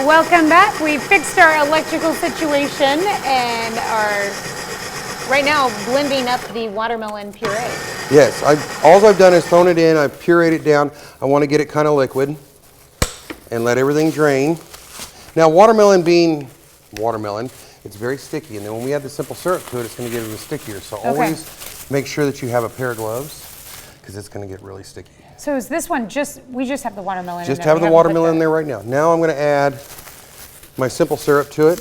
Welcome back. We fixed our electrical situation and are right now blending up the watermelon puree. Yes, all I've done is thrown it in, I've pureed it down. I want to get it kind of liquid and let everything drain. Now watermelon being watermelon, it's very sticky, and then when we add the simple syrup to it, it's going to get even stickier. So always make sure that you have a pair of gloves because it's going to get really sticky. So is this one we just have the watermelon Just have the watermelon in there right now. Now I'm going to add my simple syrup to it.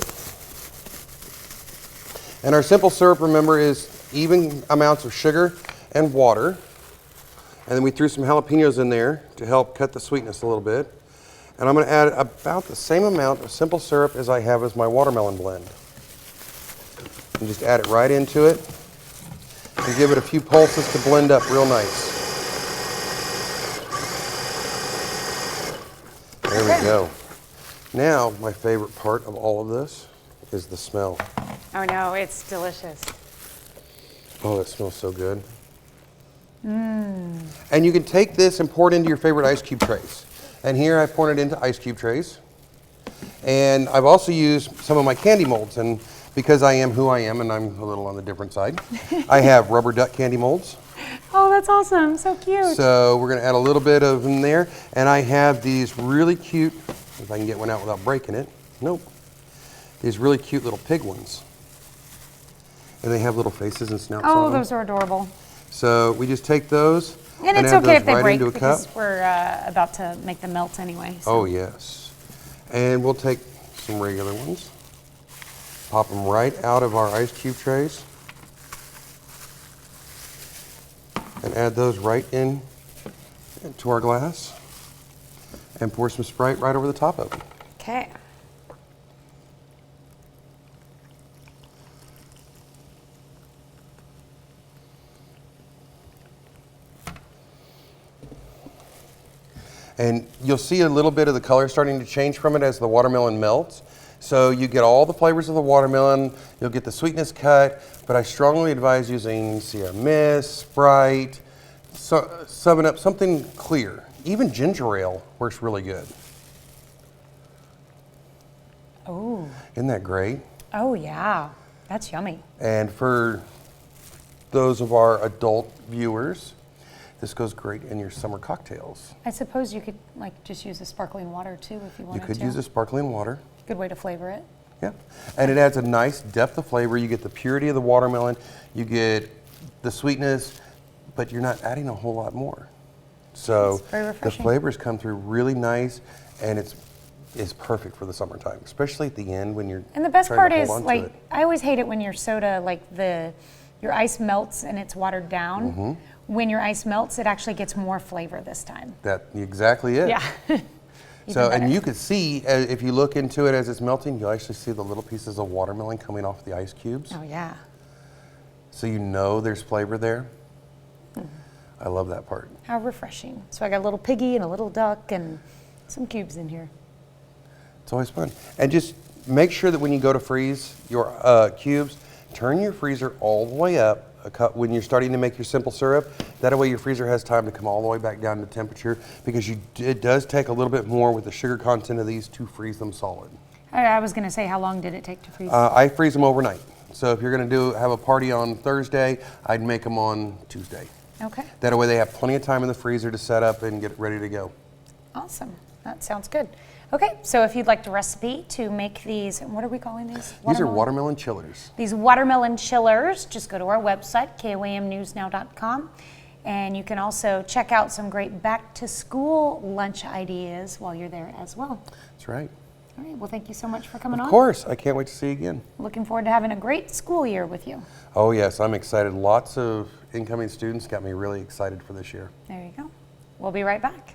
And our simple syrup, remember, is even amounts of sugar and water. And then we threw some jalapenos in there to help cut the sweetness a little bit. And I'm going to add about the same amount of simple syrup as I have as my watermelon blend. And just add it right into it and give it a few pulses to blend up real nice. There we go. Now, my favorite part of all of this is the smell. Oh no, it's delicious. Oh, that smells so good. And you can take this and pour it into your favorite ice cube trays. And here I poured it into ice cube trays. And I've also used some of my candy molds. And because I am who I am and I'm a little on the different side, I have rubber duck candy molds. Oh, that's awesome. So cute. So we're going to add a little bit of them there. And I have these really cute, if I can get one out without breaking it. Nope. These really cute little pig ones. And they have little faces and snouts on them. Oh, those are adorable. So we just take those and it's okay if they right break into a because cup. we're about to make them melt anyway. So. Oh, yes. And we'll take some regular ones. Pop them right out of our ice cube trays. And add those right in to our glass. And pour some Sprite right over the top of it. Okay. And you'll see a little bit of the color starting to change from it as the watermelon melts. So you get all the flavors of the watermelon, you'll get the sweetness cut, but I strongly advise using Sierra Mist, Sprite, 7-Up, something clear. Even ginger ale works really good. Oh. Isn't that great? Oh yeah, that's yummy. And for those of our adult viewers, this goes great in your summer cocktails. I suppose you could like just use the sparkling water too if you wanted to. You could use the sparkling water. Good way to flavor it. Yeah, and it adds a nice depth of flavor. You get the purity of the watermelon, you get the sweetness, but you're not adding a whole lot more. So the flavors come through really nice, and it's perfect for the summertime, especially at the end when you're. And the best part is like I always hate it when your soda your ice melts and it's watered down. Mm-hmm. When your ice melts, it actually gets more flavor this time. That's exactly it. Yeah. So, and you can see, if you look into it as it's melting, you'll actually see the little pieces of watermelon coming off the ice cubes. Oh, yeah. So you know there's flavor there. I love that part. How refreshing. So I got a little piggy and a little duck and some cubes in here. It's always fun. And just make sure that when you go to freeze your cubes, turn your freezer all the way up when you're starting to make your simple syrup. That way your freezer has time to come all the way back down to temperature because it does take a little bit more with the sugar content of these to freeze them solid. I was going to say, how long did it take to freeze? I freeze them overnight. So if you're going to have a party on Thursday, I'd make them on Tuesday. Okay. That way they have plenty of time in the freezer to set up and get ready to go. Awesome. That sounds good. Okay, so if you'd like the recipe to make these, what are we calling these? These are watermelon chillers. These watermelon chillers, just go to our website, KOAMnewsnow.com, and you can also check out some great back-to-school lunch ideas while you're there as well. That's right. All right, well, thank you so much for coming on. Of course, I can't wait to see you again. Looking forward to having a great school year with you. Oh, yes, I'm excited. Lots of incoming students got me really excited for this year. There you go. We'll be right back.